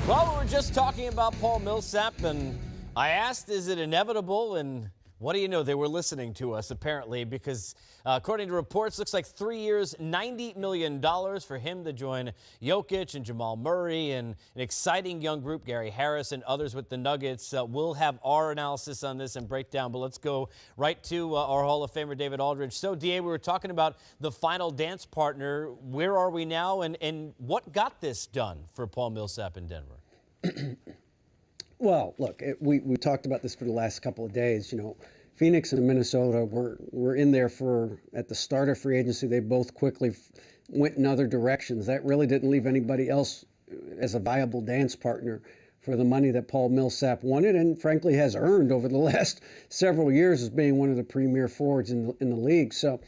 Well, we were just talking about Paul Millsap, and I asked, is it inevitable? And what do you know? They were listening to us, apparently, because according to reports, looks like 3 years, $90 million for him to join Jokic and Jamal Murray and an exciting young group, Gary Harris and others with the Nuggets. We'll have our analysis on this and breakdown, but let's go right to our Hall of Famer, David Aldridge. So, DA, we were talking about the final dance partner. Where are we now, and what got this done for Paul Millsap in Denver? Well, look, we talked about this for the last couple of days. Phoenix and Minnesota were in there at the start of free agency. They both quickly went in other directions. That really didn't leave anybody else as a viable dance partner for the money that Paul Millsap wanted and frankly has earned over the last several years as being one of the premier forwards in the league. So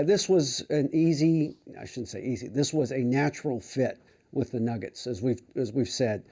this was an easy, I shouldn't say easy, this was a natural fit with the Nuggets, as we've said.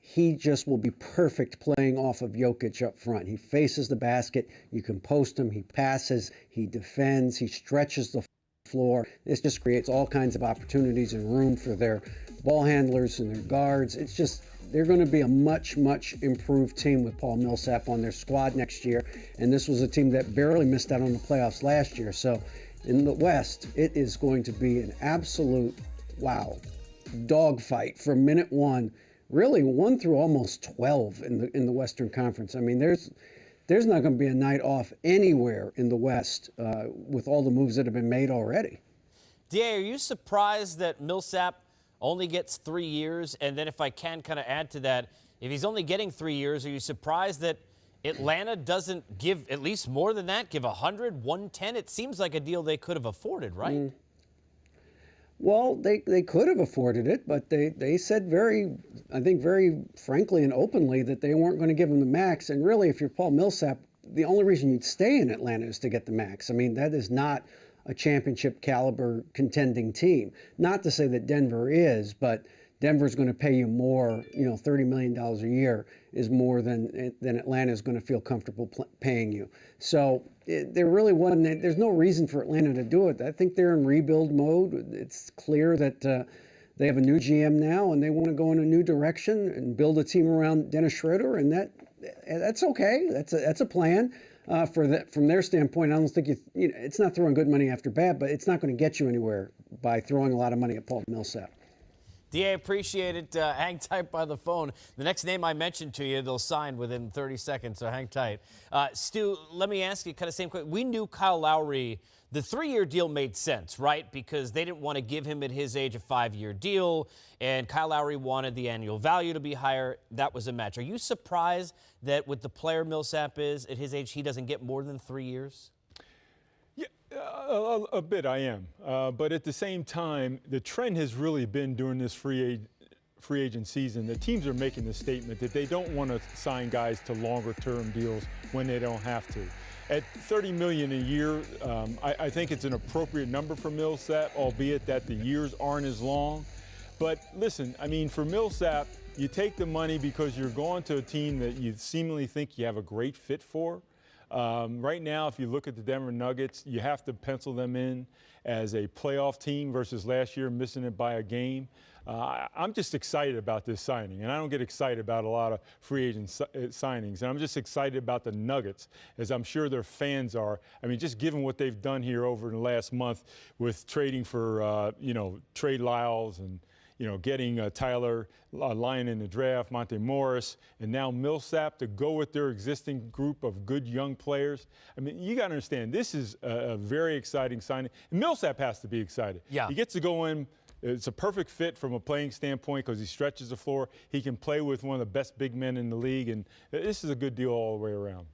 He just will be perfect playing off of Jokic up front. He faces the basket. You can post him. He passes. He defends. He stretches the floor. This just creates all kinds of opportunities and room for their ball handlers and their guards. It's just, they're going to be a much, much improved team with Paul Millsap on their squad next year. And this was a team that barely missed out on the playoffs last year. So in the West, it is going to be an absolute, dogfight from minute one. Really 1 through almost 12 in the Western Conference. I mean, there's not going to be a night off anywhere in the West with all the moves that have been made already. DA, are you surprised that Millsap only gets 3 years? And then if I can kind of add to that, if he's only getting 3 years, are you surprised that Atlanta doesn't give at least more than that, give 100, 110? It seems like a deal they could have afforded, right? Well, they could have afforded it, but they said very frankly and openly that they weren't going to give him the max. And really, if you're Paul Millsap, the only reason you'd stay in Atlanta is to get the max. I mean, that is not a championship caliber contending team. Not to say that Denver is, but Denver's going to pay you more. $30 million a year is more than Atlanta is going to feel comfortable paying you. So there really wasn't. There's no reason for Atlanta to do it. I think they're in rebuild mode. It's clear that they have a new GM now, and they want to go in a new direction and build a team around Dennis Schroeder, and that's okay. That's a plan. From their standpoint, I don't think it's not throwing good money after bad, but it's not going to get you anywhere by throwing a lot of money at Paul Millsap. DA, appreciate it. Hang tight by the phone. The next name I mentioned to you, they'll sign within 30 seconds, so hang tight. Stu, let me ask you kind of same question. We knew Kyle Lowry, the 3-year deal made sense, right? Because they didn't want to give him at his age a 5-year deal, and Kyle Lowry wanted the annual value to be higher. That was a match. Are you surprised that with the player Millsap is, at his age, he doesn't get more than 3 years? A bit I am, but at the same time, the trend has really been during this free agent season. The teams are making the statement that they don't want to sign guys to longer-term deals when they don't have to. At $30 million a year, I think it's an appropriate number for Millsap, albeit that the years aren't as long. But listen, I mean, for Millsap, you take the money because you're going to a team that you seemingly think you have a great fit for. Right now, if you look at the Denver Nuggets, you have to pencil them in as a playoff team versus last year missing it by a game. I'm just excited about this signing, and I don't get excited about a lot of free agent signings. And I'm just excited about the Nuggets, as I'm sure their fans are. I mean, just given what they've done here over the last month with trading for, Trey Lyles and, getting Tyler Lyon in the draft, Monte Morris, and now Millsap to go with their existing group of good young players. I mean, you got to understand, this is a very exciting signing. And Millsap has to be excited. Yeah. He gets to go in. It's a perfect fit from a playing standpoint because he stretches the floor. He can play with one of the best big men in the league, and this is a good deal all the way around.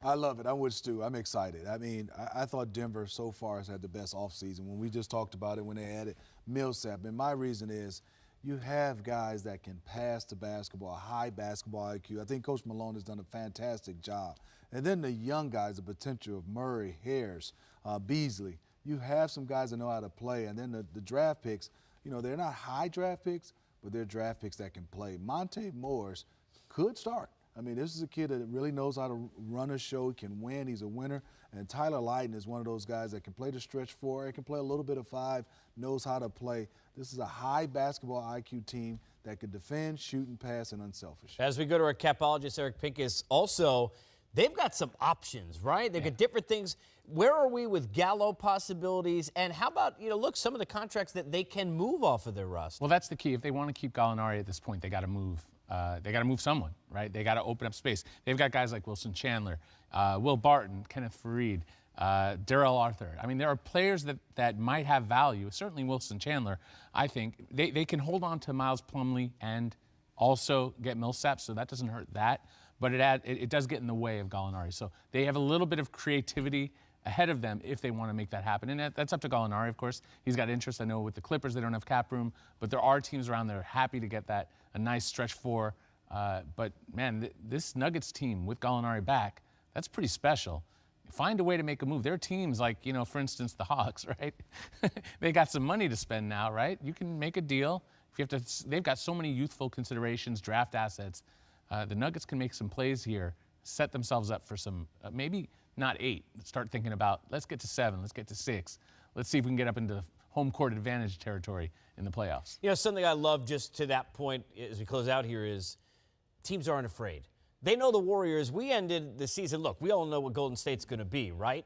I love it. I'm with Stu. I'm excited. I mean, I thought Denver so far has had the best offseason. When we just talked about it when they added Millsap. And my reason is you have guys that can pass the basketball, high basketball IQ. I think Coach Malone has done a fantastic job. And then the young guys, the potential of Murray, Harris, Beasley. You have some guys that know how to play. And then the draft picks, they're not high draft picks, but they're draft picks that can play. Monte Morris could start. I mean, this is a kid that really knows how to run a show. He can win. He's a winner. And Tyler Lydon is one of those guys that can play the stretch four. He can play a little bit of five, knows how to play. This is a high basketball IQ team that can defend, shoot, and pass, and unselfish. As we go to our capologist, Eric Pincus, also, they've got some options, right? They've got different things. Where are we with Gallo possibilities? And how about, look, some of the contracts that they can move off of their roster? Well, that's the key. If they want to keep Gallinari at this point, they got to move. They got to move someone, right? They got to open up space. They've got guys like Wilson Chandler, Will Barton, Kenneth Fareed, Darrell Arthur. I mean, there are players that might have value. Certainly Wilson Chandler, I think. They can hold on to Miles Plumlee and also get Millsap, so that doesn't hurt that. But it does get in the way of Gallinari. So they have a little bit of creativity ahead of them if they want to make that happen. And that's up to Gallinari, of course. He's got interest. I know with the Clippers, they don't have cap room, but there are teams around there happy to get a nice stretch four. But, man, this Nuggets team with Gallinari back, that's pretty special. Find a way to make a move. There are teams like, for instance, the Hawks, right? They got some money to spend now, right? You can make a deal. They've got so many youthful considerations, draft assets. The Nuggets can make some plays here, set themselves up for some, maybe not 8. Start thinking about, let's get to 7, let's get to 6. Let's see if we can get up into home court advantage territory in the playoffs. Something I love just to that point as we close out here is teams aren't afraid. They know the Warriors. We ended the season, look, we all know what Golden State's going to be, right?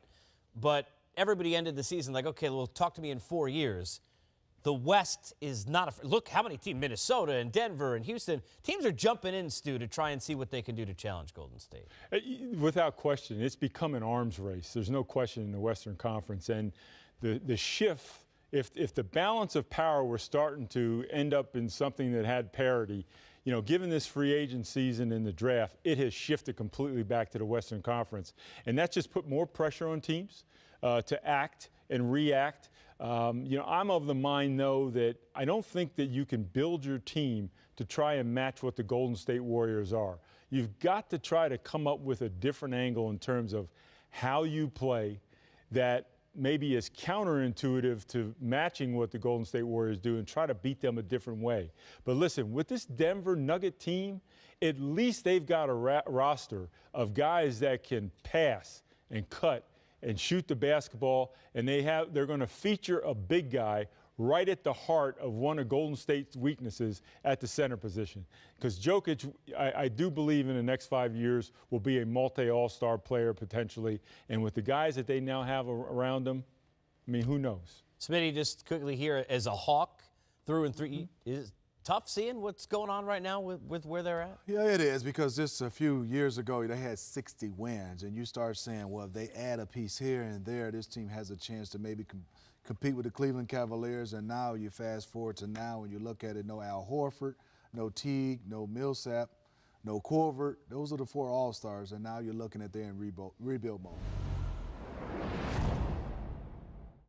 But everybody ended the season like, okay, well, talk to me in 4 years. The West is not afraid. Look how many teams, Minnesota and Denver and Houston, teams are jumping in, Stu, to try and see what they can do to challenge Golden State. Without question, it's become an arms race. There's no question in the Western Conference. And the shift, if the balance of power were starting to end up in something that had parity, given this free agent season in the draft, it has shifted completely back to the Western Conference. And that's just put more pressure on teams to act and react. I'm of the mind, though, that I don't think that you can build your team to try and match what the Golden State Warriors are. You've got to try to come up with a different angle in terms of how you play that maybe is counterintuitive to matching what the Golden State Warriors do and try to beat them a different way. But listen, with this Denver Nugget team, at least they've got a roster of guys that can pass and cut and shoot the basketball, and they're going to feature a big guy right at the heart of one of Golden State's weaknesses at the center position. Because Jokic, I do believe in the next 5 years will be a multi-all-star player potentially, and with the guys that they now have around them, I mean, who knows? Smitty, just quickly here, as a Hawk through and through, is tough seeing what's going on right now with where they're at? Yeah, it is, because just a few years ago, they had 60 wins, and you start saying, well, if they add a piece here and there, this team has a chance to maybe compete with the Cleveland Cavaliers. And now you fast forward to now, and you look at it, no Al Horford, no Teague, no Millsap, no Corvert. Those are the 4 All-Stars, and now you're looking at they're in rebuild mode.